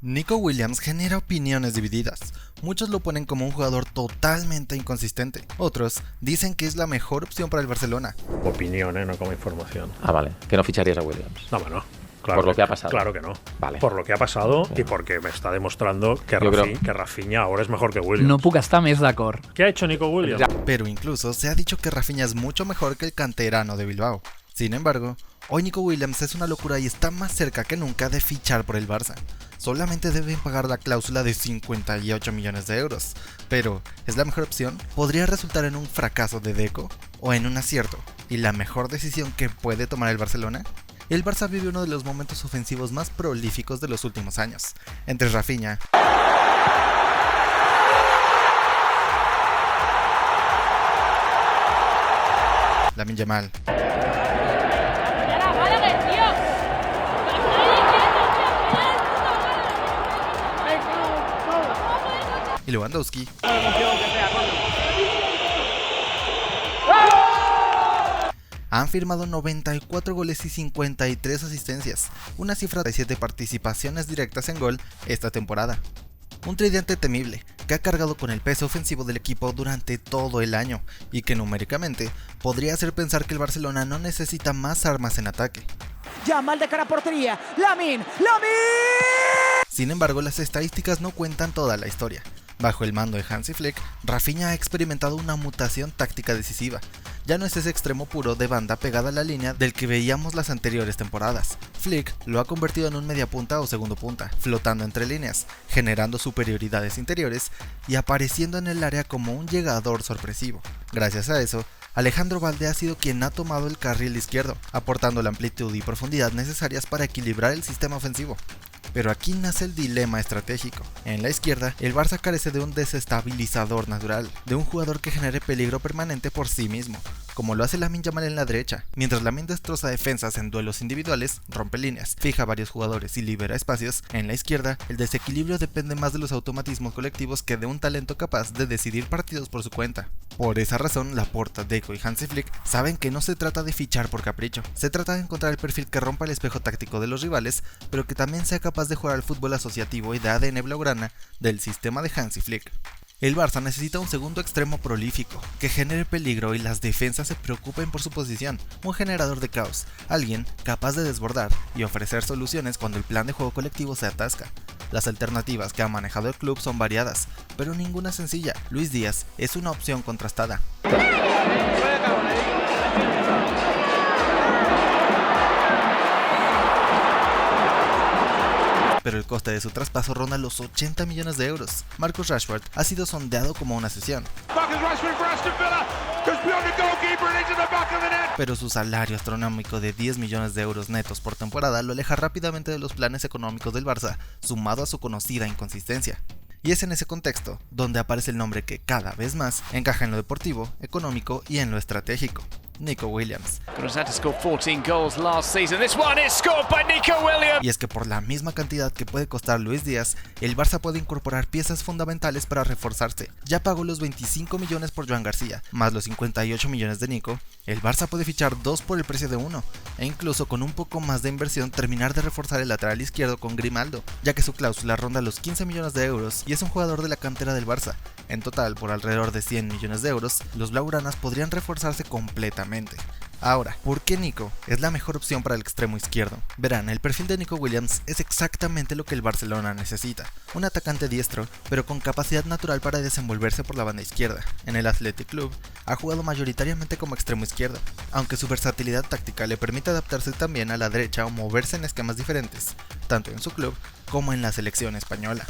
Nico Williams genera opiniones divididas. Muchos lo ponen como un jugador totalmente inconsistente. Otros dicen que es la mejor opción para el Barcelona. Opinión, no como información. Ah, vale. Que no ficharías a Williams. No, bueno. Claro Por lo que ha pasado. Claro que no. Vale. Por lo que ha pasado y porque me está demostrando que Rafinha ahora es mejor que Williams. No puc estar més d'acord. ¿Qué ha hecho Nico Williams? Pero incluso se ha dicho que Rafinha es mucho mejor que el canterano de Bilbao. Sin embargo, hoy Nico Williams es una locura y está más cerca que nunca de fichar por el Barça. Solamente deben pagar la cláusula de 58 millones de euros. Pero, ¿es la mejor opción? ¿Podría resultar en un fracaso de Deco? ¿O en un acierto? ¿Y la mejor decisión que puede tomar el Barcelona? El Barça vive uno de los momentos ofensivos más prolíficos de los últimos años. Entre Rafinha, Lamine Yamal y Lewandowski, han firmado 94 goles y 53 asistencias, una cifra de 7 participaciones directas en gol esta temporada. Un tridente temible que ha cargado con el peso ofensivo del equipo durante todo el año y que numéricamente podría hacer pensar que el Barcelona no necesita más armas en ataque. Yamal de cara a portería, Lamine. Sin embargo, las estadísticas no cuentan toda la historia. Bajo el mando de Hansi Flick, Rafinha ha experimentado una mutación táctica decisiva. Ya no es ese extremo puro de banda pegada a la línea del que veíamos las anteriores temporadas. Flick lo ha convertido en un mediapunta o segundo punta, flotando entre líneas, generando superioridades interiores y apareciendo en el área como un llegador sorpresivo. Gracias a eso, Alejandro Balde ha sido quien ha tomado el carril izquierdo, aportando la amplitud y profundidad necesarias para equilibrar el sistema ofensivo. Pero aquí nace el dilema estratégico. En la izquierda, el Barça carece de un desestabilizador natural, de un jugador que genere peligro permanente por sí mismo, como lo hace Lamine Yamal en la derecha. Mientras Lamine destroza defensas en duelos individuales, rompe líneas, fija varios jugadores y libera espacios, en la izquierda, el desequilibrio depende más de los automatismos colectivos que de un talento capaz de decidir partidos por su cuenta. Por esa razón, Laporta, Deco y Hansi Flick saben que no se trata de fichar por capricho, se trata de encontrar el perfil que rompa el espejo táctico de los rivales, pero que también sea capaz de jugar al fútbol asociativo y de ADN blaugrana del sistema de Hansi Flick. El Barça necesita un segundo extremo prolífico, que genere peligro y las defensas se preocupen por su posición, un generador de caos, alguien capaz de desbordar y ofrecer soluciones cuando el plan de juego colectivo se atasca. Las alternativas que ha manejado el club son variadas, pero ninguna sencilla. Luis Díaz es una opción contrastada. Pero el coste de su traspaso ronda los 80 millones de euros. Marcus Rashford ha sido sondeado como una cesión, pero su salario astronómico de 10 millones de euros netos por temporada lo aleja rápidamente de los planes económicos del Barça, sumado a su conocida inconsistencia. Y es en ese contexto donde aparece el nombre que cada vez más encaja en lo deportivo, económico y en lo estratégico: Nico Williams. Y es que por la misma cantidad que puede costar Luis Díaz, el Barça puede incorporar piezas fundamentales para reforzarse. Ya pagó los 25 millones por Joan García, más los 58 millones de Nico. El Barça puede fichar 2 por el precio de 1, e incluso con un poco más de inversión terminar de reforzar el lateral izquierdo con Grimaldo, ya que su cláusula ronda los 15 millones de euros y es un jugador de la cantera del Barça. En total, por alrededor de 100 millones de euros, los blaugranas podrían reforzarse completamente. Ahora, ¿por qué Nico es la mejor opción para el extremo izquierdo? Verán, el perfil de Nico Williams es exactamente lo que el Barcelona necesita: un atacante diestro, pero con capacidad natural para desenvolverse por la banda izquierda. En el Athletic Club ha jugado mayoritariamente como extremo izquierdo, aunque su versatilidad táctica le permite adaptarse también a la derecha o moverse en esquemas diferentes, tanto en su club como en la selección española.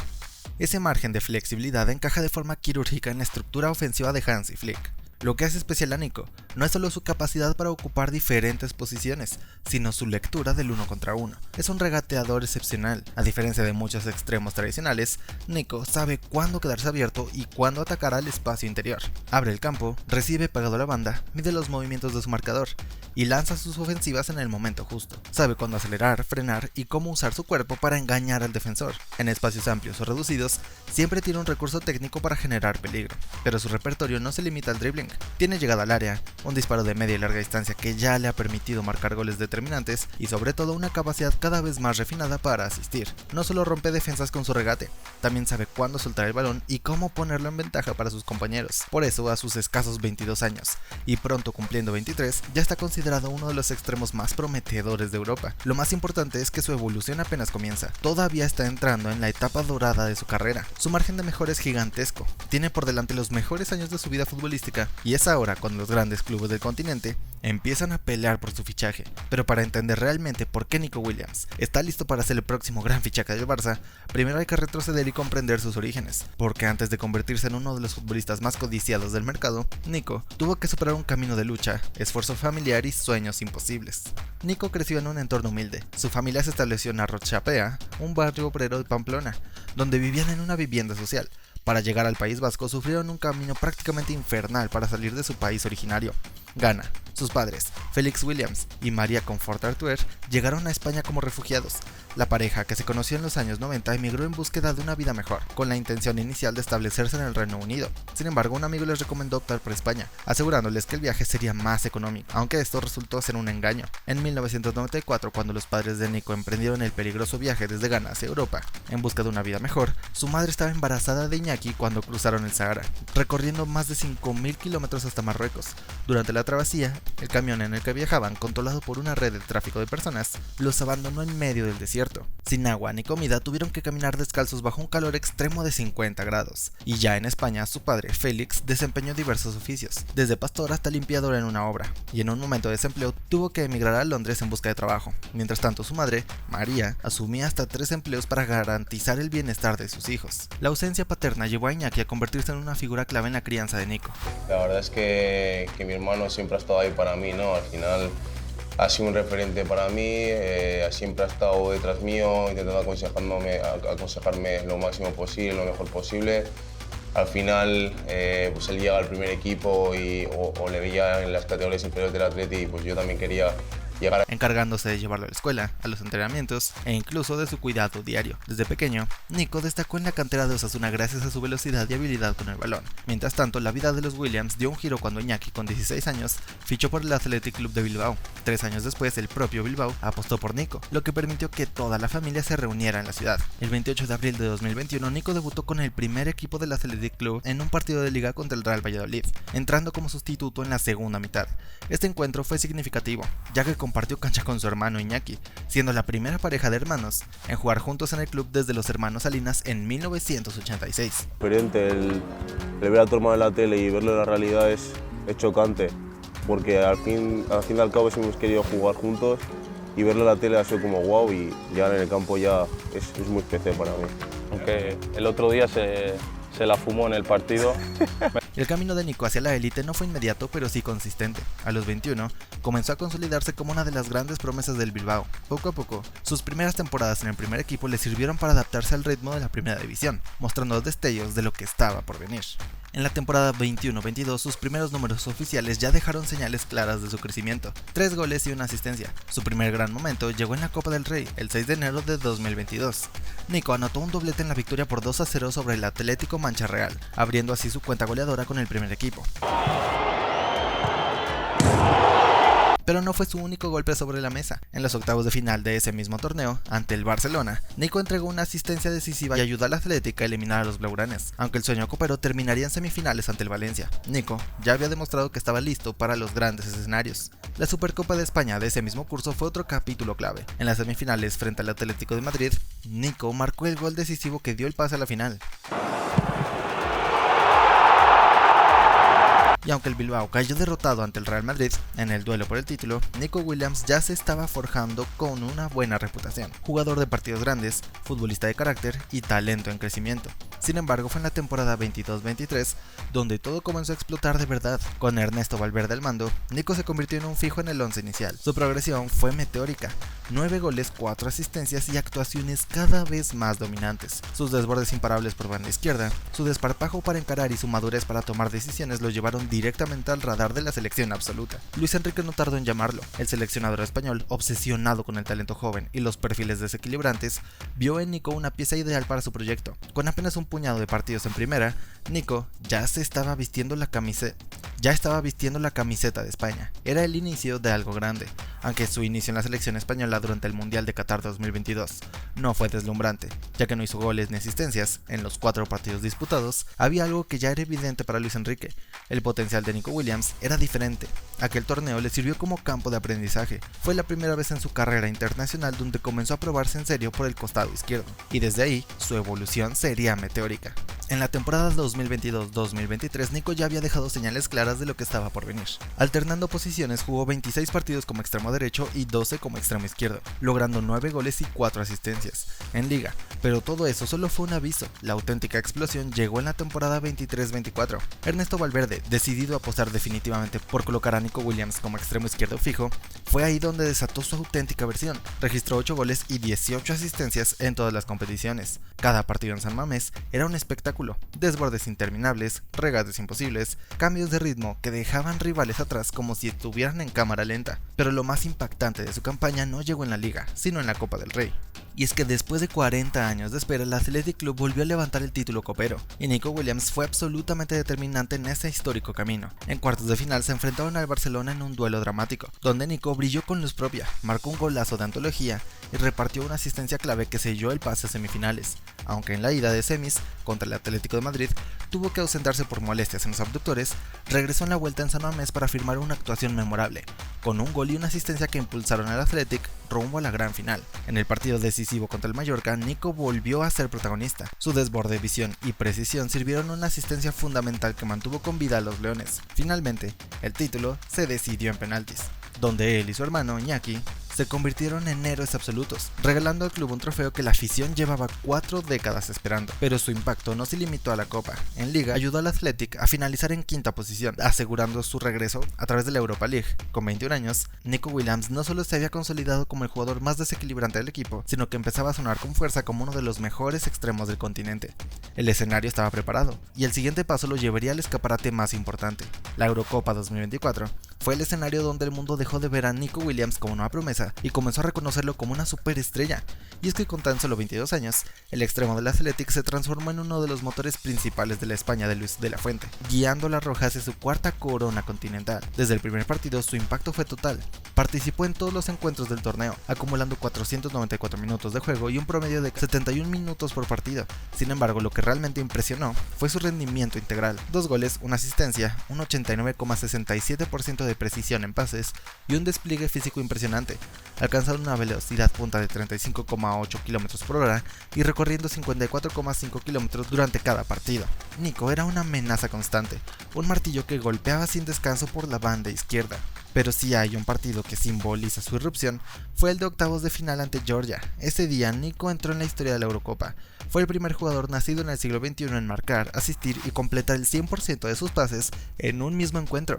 Ese margen de flexibilidad encaja de forma quirúrgica en la estructura ofensiva de Hansi Flick. Lo que hace especial a Nico no es solo su capacidad para ocupar diferentes posiciones, sino su lectura del 1 contra 1. Es un regateador excepcional. A diferencia de muchos extremos tradicionales, Nico sabe cuándo quedarse abierto y cuándo atacar al espacio interior. Abre el campo, recibe pegado a la banda, mide los movimientos de su marcador y lanza sus ofensivas en el momento justo. Sabe cuándo acelerar, frenar y cómo usar su cuerpo para engañar al defensor. En espacios amplios o reducidos, siempre tiene un recurso técnico para generar peligro, pero su repertorio no se limita al dribbling. Tiene llegada al área, un disparo de media y larga distancia que ya le ha permitido marcar goles determinantes y sobre todo una capacidad cada vez más refinada para asistir. No solo rompe defensas con su regate, también sabe cuándo soltar el balón y cómo ponerlo en ventaja para sus compañeros. Por eso, a sus escasos 22 años y pronto cumpliendo 23, ya está considerado uno de los extremos más prometedores de Europa. Lo más importante es que su evolución apenas comienza. Todavía está entrando en la etapa dorada de su carrera. Su margen de mejora es gigantesco. Tiene por delante los mejores años de su vida futbolística y es ahora cuando los grandes clubes del continente empiezan a pelear por su fichaje. Pero para entender realmente por qué Nico Williams está listo para ser el próximo gran fichaje del Barça, primero hay que retroceder y comprender sus orígenes, porque antes de convertirse en uno de los futbolistas más codiciados del mercado, Nico tuvo que superar un camino de lucha, esfuerzo familiar y sueños imposibles. Nico creció en un entorno humilde. Su familia se estableció en Arrochapea, un barrio obrero de Pamplona, donde vivían en una vivienda social. Para llegar al País Vasco sufrieron un camino prácticamente infernal para salir de su país originario, Ghana. Sus padres, Félix Williams y María Confort Artuer, llegaron a España como refugiados. La pareja, que se conoció en los años 90, emigró en búsqueda de una vida mejor, con la intención inicial de establecerse en el Reino Unido. Sin embargo, un amigo les recomendó optar por España, asegurándoles que el viaje sería más económico, aunque esto resultó ser un engaño. En 1994, cuando los padres de Nico emprendieron el peligroso viaje desde Ghana hacia Europa, en busca de una vida mejor, su madre estaba embarazada de Iñaki cuando cruzaron el Sahara, recorriendo más de 5.000 kilómetros hasta Marruecos. Durante la travesía, el camión en el que viajaban, controlado por una red de tráfico de personas, los abandonó en medio del desierto. Sin agua ni comida, tuvieron que caminar descalzos bajo un calor extremo de 50 grados. Y ya en España, su padre, Félix, desempeñó diversos oficios, desde pastor hasta limpiador en una obra, y en un momento de desempleo tuvo que emigrar a Londres en busca de trabajo. Mientras tanto, su madre, María, asumía hasta 3 empleos para garantizar el bienestar de sus hijos. La ausencia paterna llevó a Iñaki a convertirse en una figura clave en la crianza de Nico. La verdad es que mi hermano siempre ha estado ahí para mí, ¿no? Al final ha sido un referente para mí, siempre ha estado detrás mío, intentando aconsejarme lo máximo posible, lo mejor posible. Al final, pues él llega al primer equipo o le veía en las categorías inferiores del Atleti y pues yo también quería llegar encargándose de llevarlo a la escuela, a los entrenamientos e incluso de su cuidado diario. Desde pequeño, Nico destacó en la cantera de Osasuna gracias a su velocidad y habilidad con el balón. Mientras tanto, la vida de los Williams dio un giro cuando Iñaki, con 16 años, fichó por el Athletic Club de Bilbao. 3 años después, el propio Bilbao apostó por Nico, lo que permitió que toda la familia se reuniera en la ciudad. El 28 de abril de 2021, Nico debutó con el primer equipo del Athletic Club en un partido de liga contra el Real Valladolid, entrando como sustituto en la segunda mitad. Este encuentro fue significativo, ya que compartió cancha con su hermano Iñaki, siendo la primera pareja de hermanos en jugar juntos en el club desde los hermanos Salinas en 1986. Diferente, el ver a tu hermano en la tele y verlo en la realidad es chocante, porque al fin y al cabo hemos querido jugar juntos y verlo en la tele ha sido como wow y ya en el campo ya es muy especial para mí. Aunque el otro día se la fumó en el partido. El camino de Nico hacia la élite no fue inmediato, pero sí consistente. A los 21, comenzó a consolidarse como una de las grandes promesas del Bilbao. Poco a poco, sus primeras temporadas en el primer equipo le sirvieron para adaptarse al ritmo de la primera división, mostrando destellos de lo que estaba por venir. En la temporada 21-22, sus primeros números oficiales ya dejaron señales claras de su crecimiento, 3 goles y una asistencia. Su primer gran momento llegó en la Copa del Rey, el 6 de enero de 2022. Nico anotó un doblete en la victoria por 2-0 sobre el Atlético Mancha Real, abriendo así su cuenta goleadora con el primer equipo. Pero no fue su único golpe sobre la mesa. En los octavos de final de ese mismo torneo, ante el Barcelona, Nico entregó una asistencia decisiva y ayudó al Atlético a eliminar a los blaugranes, aunque el sueño cooperó terminaría en semifinales ante el Valencia. Nico ya había demostrado que estaba listo para los grandes escenarios. La Supercopa de España de ese mismo curso fue otro capítulo clave. En las semifinales frente al Atlético de Madrid, Nico marcó el gol decisivo que dio el pase a la final. Y aunque el Bilbao cayó derrotado ante el Real Madrid en el duelo por el título, Nico Williams ya se estaba forjando con una buena reputación. Jugador de partidos grandes, futbolista de carácter y talento en crecimiento. Sin embargo, fue en la temporada 22-23 donde todo comenzó a explotar de verdad. Con Ernesto Valverde al mando, Nico se convirtió en un fijo en el 11 inicial. Su progresión fue meteórica, 9 goles, 4 asistencias y actuaciones cada vez más dominantes. Sus desbordes imparables por banda izquierda, su desparpajo para encarar y su madurez para tomar decisiones lo llevaron directamente al radar de la selección absoluta. Luis Enrique no tardó en llamarlo. El seleccionador español, obsesionado con el talento joven y los perfiles desequilibrantes, vio en Nico una pieza ideal para su proyecto. Con apenas un puñado de partidos en primera, Nico ya estaba vistiendo la camiseta de España. Era el inicio de algo grande, aunque su inicio en la selección española durante el Mundial de Qatar 2022 no fue deslumbrante, ya que no hizo goles ni asistencias en los 4 partidos disputados. Había algo que ya era evidente para Luis Enrique: el potencial de Nico Williams era diferente. Aquel torneo le sirvió como campo de aprendizaje. Fue la primera vez en su carrera internacional donde comenzó a probarse en serio por el costado izquierdo, y desde ahí su evolución sería meteórica. En la temporada 2022-2023, Nico ya había dejado señales claras de lo que estaba por venir. Alternando posiciones, jugó 26 partidos como extremo derecho y 12 como extremo izquierdo, logrando 9 goles y 4 asistencias en liga. Pero todo eso solo fue un aviso. La auténtica explosión llegó en la temporada 23-24. Ernesto Valverde, decidido a apostar definitivamente por colocar a Nico Williams como extremo izquierdo fijo, fue ahí donde desató su auténtica versión. Registró 8 goles y 18 asistencias en todas las competiciones. Cada partido en San Mamés era un espectáculo: desbordes interminables, regates imposibles, cambios de ritmo que dejaban rivales atrás como si estuvieran en cámara lenta. Pero lo más impactante de su campaña no llegó en la Liga, sino en la Copa del Rey. Y es que después de 40 años de espera, el Athletic Club volvió a levantar el título copero, y Nico Williams fue absolutamente determinante en ese histórico camino. En cuartos de final se enfrentaron al Barcelona en un duelo dramático, donde Nico brilló con luz propia, marcó un golazo de antología y repartió una asistencia clave que selló el pase a semifinales, aunque en la ida de semis contra el Atlético de Madrid tuvo que ausentarse por molestias en los abductores. Regresó en la vuelta en San Mamés para firmar una actuación memorable, con un gol y una asistencia que impulsaron al Athletic rumbo a la gran final. En el partido decisivo contra el Mallorca, Nico volvió a ser protagonista. Su desborde, visión y precisión sirvieron una asistencia fundamental que mantuvo con vida a los leones. Finalmente, el título se decidió en penaltis, donde él y su hermano Iñaki se convirtieron en héroes absolutos, regalando al club un trofeo que la afición llevaba 4 décadas esperando. Pero su impacto no se limitó a la Copa. En Liga ayudó al Athletic a finalizar en quinta posición, asegurando su regreso a través de la Europa League. Con 21 años, Nico Williams no solo se había consolidado como el jugador más desequilibrante del equipo, sino que empezaba a sonar con fuerza como uno de los mejores extremos del continente. El escenario estaba preparado, y el siguiente paso lo llevaría al escaparate más importante. La Eurocopa 2024 fue el escenario donde el mundo dejó de ver a Nico Williams como una promesa y comenzó a reconocerlo como una superestrella. Y es que con tan solo 22 años, el extremo del Athletic se transformó en uno de los motores principales de la España de Luis de la Fuente, guiando a la Roja hacia su 4ª corona continental. Desde el primer partido su impacto fue total. Participó en todos los encuentros del torneo, acumulando 494 minutos de juego y un promedio de 71 minutos por partido. Sin embargo, lo que realmente impresionó fue su rendimiento integral: 2 goles, una asistencia, un 89,67% de precisión en pases y un despliegue físico impresionante, alcanzando una velocidad punta de 35,8 km por hora y recorriendo 54,5 km durante cada partido. Nico era una amenaza constante, un martillo que golpeaba sin descanso por la banda izquierda. Pero si hay un partido que simboliza su irrupción, fue el de octavos de final ante Georgia. Ese día Nico entró en la historia de la Eurocopa. Fue el primer jugador nacido en el siglo XXI en marcar, asistir y completar el 100% de sus pases en un mismo encuentro.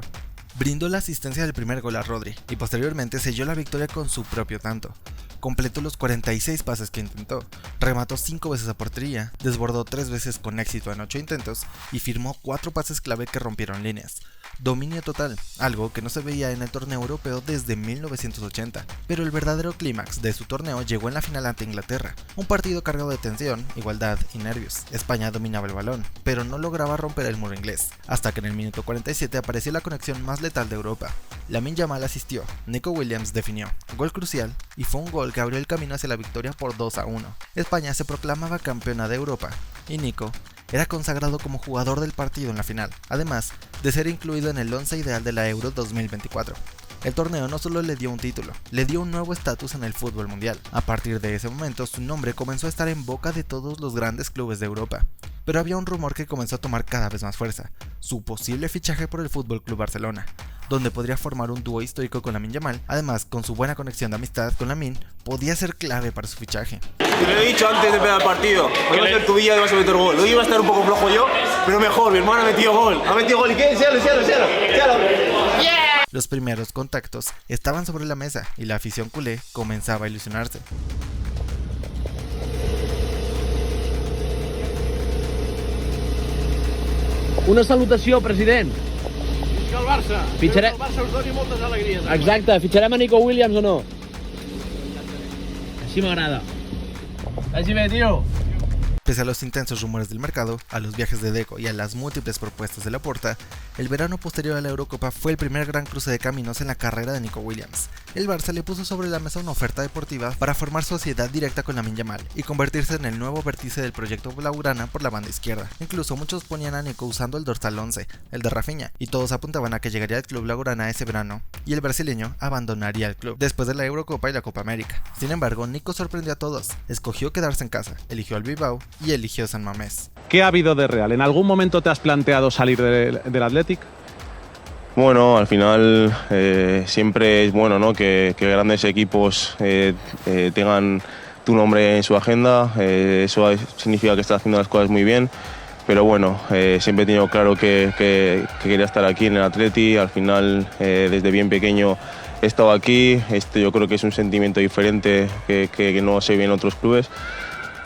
Brindó la asistencia del primer gol a Rodri y posteriormente selló la victoria con su propio tanto. Completó los 46 pases que intentó, remató 5 veces a portería, desbordó 3 veces con éxito en 8 intentos y firmó 4 pases clave que rompieron líneas. Dominio total, algo que no se veía en el torneo europeo desde 1980. Pero el verdadero clímax de su torneo llegó en la final ante Inglaterra, un partido cargado de tensión, igualdad y nervios. España dominaba el balón, pero no lograba romper el muro inglés, hasta que en el minuto 47 apareció la conexión más letal de Europa. Lamine Yamal asistió, Nico Williams definió, gol crucial, y fue un gol que abrió el camino hacia la victoria por 2-1. España se proclamaba campeona de Europa, y Nico era consagrado como jugador del partido en la final, además de ser incluido en el 11 ideal de la Euro 2024. El torneo no solo le dio un título, le dio un nuevo estatus en el fútbol mundial. A partir de ese momento, su nombre comenzó a estar en boca de todos los grandes clubes de Europa. Pero había un rumor que comenzó a tomar cada vez más fuerza: su posible fichaje por el FC Barcelona, donde podría formar un dúo histórico con Lamine Yamal. Además, con su buena conexión de amistad con Lamine, podía ser clave para su fichaje. Te lo he dicho antes de empezar el partido. Hoy va a ser tu Villa y vas a meter gol. Hoy iba a estar un poco flojo yo, pero mejor. Mi hermano ha metido gol. Ha metido gol. ¿Y qué? Séalo. Los primeros contactos estaban sobre la mesa y la afición culé comenzaba a ilusionarse. Una salutació, president. Visca el Barça. Fitxarem... Que el Barça us doni moltes alegries. Exacte, fitxarem a Nico Williams o no? Així m'agrada. Vagi bé, tio. Pese a los intensos rumores del mercado, a los viajes de Deco y a las múltiples propuestas de Laporta, el verano posterior a la Eurocopa fue el primer gran cruce de caminos en la carrera de Nico Williams. El Barça le puso sobre la mesa una oferta deportiva para formar sociedad directa con Lamine Yamal y convertirse en el nuevo vértice del proyecto blaugrana por la banda izquierda. Incluso muchos ponían a Nico usando el dorsal 11, el de Rafinha, y todos apuntaban a que llegaría al club blaugrana ese verano y el brasileño abandonaría el club después de la Eurocopa y la Copa América. Sin embargo, Nico sorprendió a todos, escogió quedarse en casa, eligió al Bilbao y eligió San Mamés. ¿Qué ha habido de real? ¿En algún momento te has planteado salir del Athletic? Bueno, al final siempre es bueno, ¿no? que grandes equipos tengan tu nombre en su agenda. Eso significa que estás haciendo las cosas muy bien. Pero bueno, siempre he tenido claro que quería estar aquí en el Athletic. Al final, desde bien pequeño he estado aquí. Yo creo que es un sentimiento diferente que no se ve en otros clubes.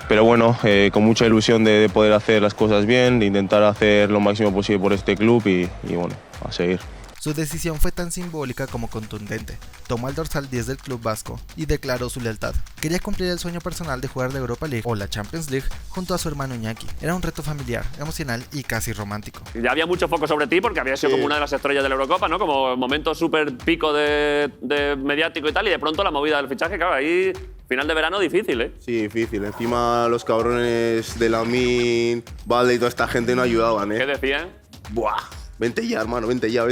Pero bueno, con mucha ilusión de poder hacer las cosas bien, de intentar hacer lo máximo posible por este club y bueno, a seguir. Su decisión fue tan simbólica como contundente. Tomó el dorsal 10 del club vasco y declaró su lealtad. Quería cumplir el sueño personal de jugar la Europa League o la Champions League junto a su hermano Iñaki. Era un reto familiar, emocional y casi romántico. Ya había mucho foco sobre ti porque habías sido como una de las estrellas de la Eurocopa, ¿no? Como momento súper pico de mediático y tal, y de pronto la movida del fichaje, claro, ahí final de verano difícil, ¿eh? Sí, difícil. Encima los cabrones de Lamine, Valde y toda esta gente no ayudaban, ¿eh? ¿Qué decían? Buah. Vente ya, hermano, vente ya.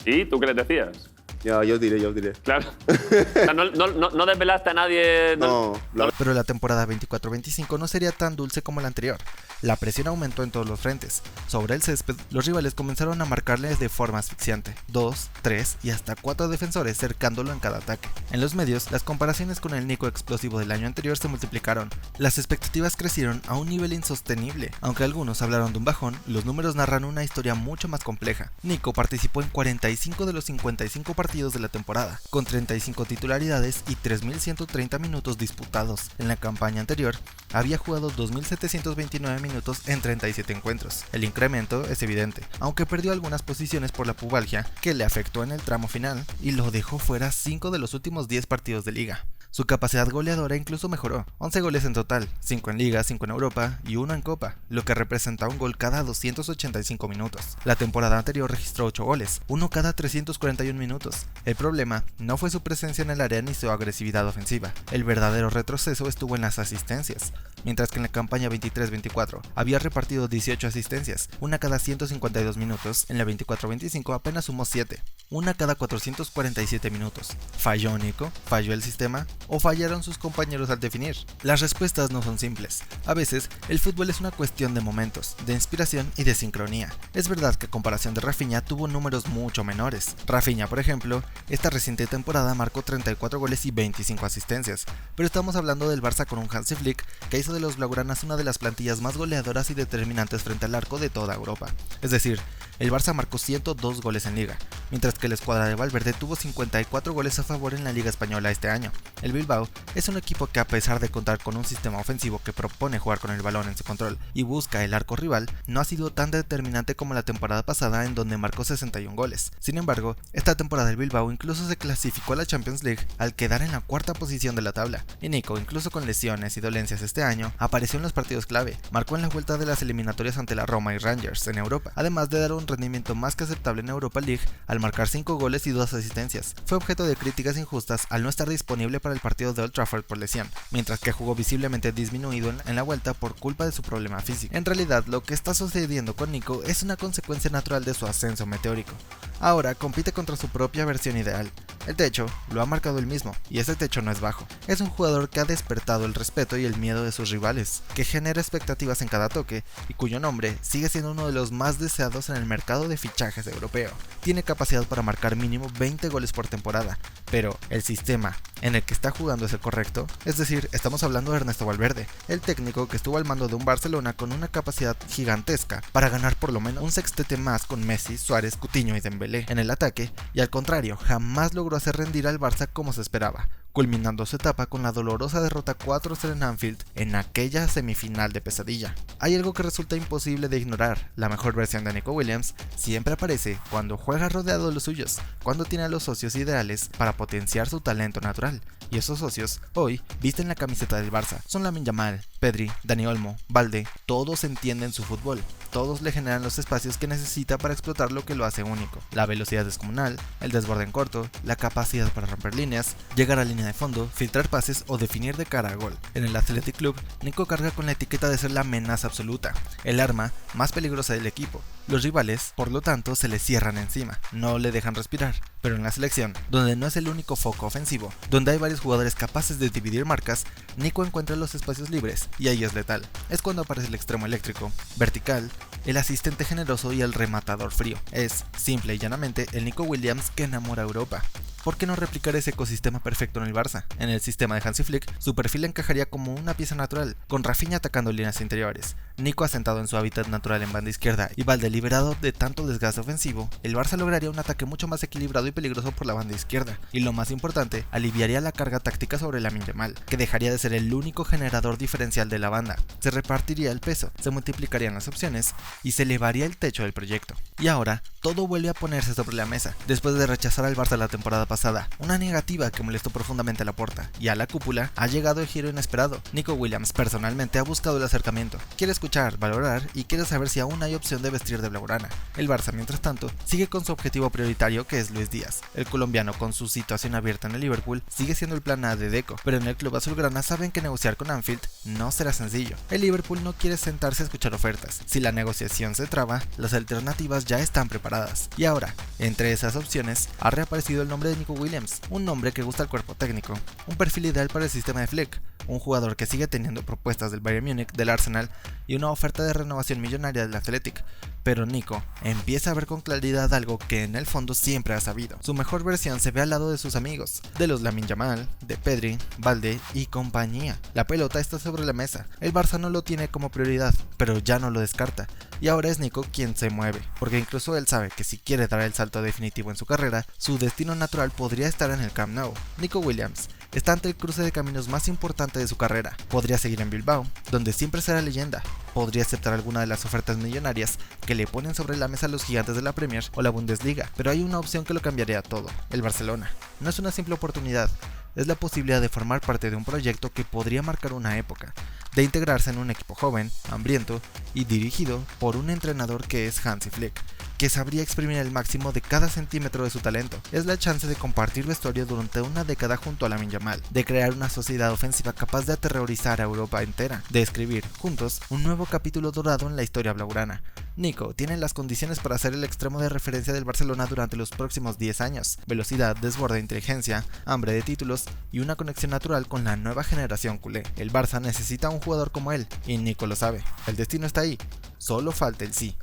¿Y tú qué les decías? Ya, yo os diré. Claro. O sea, no desvelaste a nadie. No. Pero la temporada 24-25 no sería tan dulce como la anterior. La presión aumentó en todos los frentes. Sobre el césped, los rivales comenzaron a marcarles de forma asfixiante. 2, 3 y hasta 4 defensores cercándolo en cada ataque. En los medios, las comparaciones con el Nico explosivo del año anterior se multiplicaron. Las expectativas crecieron a un nivel insostenible. Aunque algunos hablaron de un bajón, los números narran una historia mucho más compleja. Nico participó en 45 de los 55 partidos de la temporada, con 35 titularidades y 3.130 minutos disputados. En la campaña anterior, había jugado 2.729 minutos en 37 encuentros. El incremento es evidente, aunque perdió algunas posiciones por la pubalgia, que le afectó en el tramo final y lo dejó fuera 5 de los últimos 10 partidos de liga. Su capacidad goleadora incluso mejoró, 11 goles en total, 5 en Liga, 5 en Europa y 1 en Copa, lo que representa un gol cada 285 minutos. La temporada anterior registró 8 goles, 1 cada 341 minutos. El problema no fue su presencia en el área ni su agresividad ofensiva, el verdadero retroceso estuvo en las asistencias. Mientras que en la campaña 23-24 había repartido 18 asistencias, 1 cada 152 minutos, en la 24-25 apenas sumó 7, 1 cada 447 minutos. ¿Falló Nico? ¿Falló el sistema? ¿O fallaron sus compañeros al definir? Las respuestas no son simples. A veces, el fútbol es una cuestión de momentos, de inspiración y de sincronía. Es verdad que a comparación de Rafinha tuvo números mucho menores. Rafinha, por ejemplo, esta reciente temporada marcó 34 goles y 25 asistencias, pero estamos hablando del Barça con un Hansi Flick que hizo de los blaugranas una de las plantillas más goleadoras y determinantes frente al arco de toda Europa. Es decir, el Barça marcó 102 goles en Liga, mientras que la escuadra de Valverde tuvo 54 goles a favor en la Liga Española este año. El Bilbao es un equipo que, a pesar de contar con un sistema ofensivo que propone jugar con el balón en su control y busca el arco rival, no ha sido tan determinante como la temporada pasada, en donde marcó 61 goles. Sin embargo, esta temporada el Bilbao incluso se clasificó a la Champions League al quedar en la cuarta posición de la tabla, y Nico, incluso con lesiones y dolencias este año, apareció en los partidos clave. Marcó en la vuelta de las eliminatorias ante la Roma y Rangers en Europa, además de dar un rendimiento más que aceptable en Europa League al marcar 5 goles y 2 asistencias. Fue objeto de críticas injustas al no estar disponible para el partido de Old Trafford por lesión, mientras que jugó visiblemente disminuido en la vuelta por culpa de su problema físico. En realidad, lo que está sucediendo con Nico es una consecuencia natural de su ascenso meteórico. Ahora compite contra su propia versión ideal. El techo lo ha marcado él mismo, y ese techo no es bajo. Es un jugador que ha despertado el respeto y el miedo de sus rivales, que genera expectativas en cada toque, y cuyo nombre sigue siendo uno de los más deseados en el mercado de fichajes europeo. Tiene capacidad para marcar mínimo 20 goles por temporada, pero el sistema en el que está jugando es el correcto? Es decir, estamos hablando de Ernesto Valverde, el técnico que estuvo al mando de un Barcelona con una capacidad gigantesca para ganar por lo menos un sextete más con Messi, Suárez, Coutinho y Dembélé en el ataque, y al contrario, jamás logró hacer rendir al Barça como se esperaba, culminando su etapa con la dolorosa derrota 4-0 en Anfield en aquella semifinal de pesadilla. Hay algo que resulta imposible de ignorar: la mejor versión de Nico Williams siempre aparece cuando juega rodeado de los suyos, cuando tiene a los socios ideales para potenciar su talento natural, y esos socios hoy visten la camiseta del Barça. Son Lamine Yamal, Pedri, Dani Olmo, Balde, todos entienden su fútbol, todos le generan los espacios que necesita para explotar lo que lo hace único: la velocidad descomunal, el desborde en corto, la capacidad para romper líneas, llegar a línea de fondo, filtrar pases o definir de cara a gol. En el Athletic Club, Nico carga con la etiqueta de ser la amenaza absoluta, el arma más peligrosa del equipo. Los rivales, por lo tanto, se le cierran encima, no le dejan respirar. Pero en la selección, donde no es el único foco ofensivo, donde hay varios jugadores capaces de dividir marcas, Nico encuentra los espacios libres y ahí es letal. Es cuando aparece el extremo eléctrico, vertical, el asistente generoso y el rematador frío. Es, simple y llanamente, el Nico Williams que enamora a Europa. ¿Por qué no replicar ese ecosistema perfecto en el Barça? En el sistema de Hansi Flick, su perfil encajaría como una pieza natural, con Rafinha atacando líneas interiores, Nico asentado en su hábitat natural en banda izquierda y Balde liberado de tanto desgaste ofensivo. El Barça lograría un ataque mucho más equilibrado y peligroso por la banda izquierda, y lo más importante, aliviaría la carga táctica sobre Lamine Yamal, que dejaría de ser el único generador diferencial de la banda. Se repartiría el peso, se multiplicarían las opciones y se elevaría el techo del proyecto. Y ahora, todo vuelve a ponerse sobre la mesa, después de rechazar al Barça la temporada pasada, una negativa que molestó profundamente a Laporta, y a la cúpula ha llegado el giro inesperado. Nico Williams personalmente ha buscado el acercamiento, quiere escuchar, valorar y quiere saber si aún hay opción de vestir de blaugrana. El Barça, mientras tanto, sigue con su objetivo prioritario, que es Luis Díaz. El colombiano, con su situación abierta en el Liverpool, sigue siendo el plan A de Deco, pero en el club azulgrana saben que negociar con Anfield no será sencillo. El Liverpool no quiere sentarse a escuchar ofertas. Si la negociación se traba, las alternativas ya están preparadas. Y ahora, entre esas opciones, ha reaparecido el nombre de Nico Williams, un nombre que gusta al cuerpo técnico, un perfil ideal para el sistema de Flick, un jugador que sigue teniendo propuestas del Bayern Múnich, del Arsenal y una oferta de renovación millonaria del Athletic. Pero Nico empieza a ver con claridad algo que en el fondo siempre ha sabido. Su mejor versión se ve al lado de sus amigos, de los Lamine Yamal, de Pedri, Balde y compañía. La pelota está sobre la mesa, el Barça no lo tiene como prioridad, pero ya no lo descarta, y ahora es Nico quien se mueve, porque incluso él sabe que si quiere dar el salto definitivo en su carrera, su destino natural podría estar en el Camp Nou. Nico Williams está ante el cruce de caminos más importante de su carrera. Podría seguir en Bilbao, donde siempre será leyenda. Podría aceptar alguna de las ofertas millonarias que le ponen sobre la mesa los gigantes de la Premier o la Bundesliga, pero hay una opción que lo cambiaría todo: el Barcelona. No es una simple oportunidad, es la posibilidad de formar parte de un proyecto que podría marcar una época, de integrarse en un equipo joven, hambriento y dirigido por un entrenador que es Hansi Flick, que sabría exprimir el máximo de cada centímetro de su talento. Es la chance de compartir vestuario durante una década junto a Lamine Yamal, de crear una sociedad ofensiva capaz de aterrorizar a Europa entera, de escribir juntos un nuevo capítulo dorado en la historia blaugrana. Nico tiene las condiciones para ser el extremo de referencia del Barcelona durante los próximos 10 años. Velocidad, desborde, inteligencia, hambre de títulos y una conexión natural con la nueva generación culé. El Barça necesita un jugador como él, y Nico lo sabe. El destino está ahí, solo falta el sí.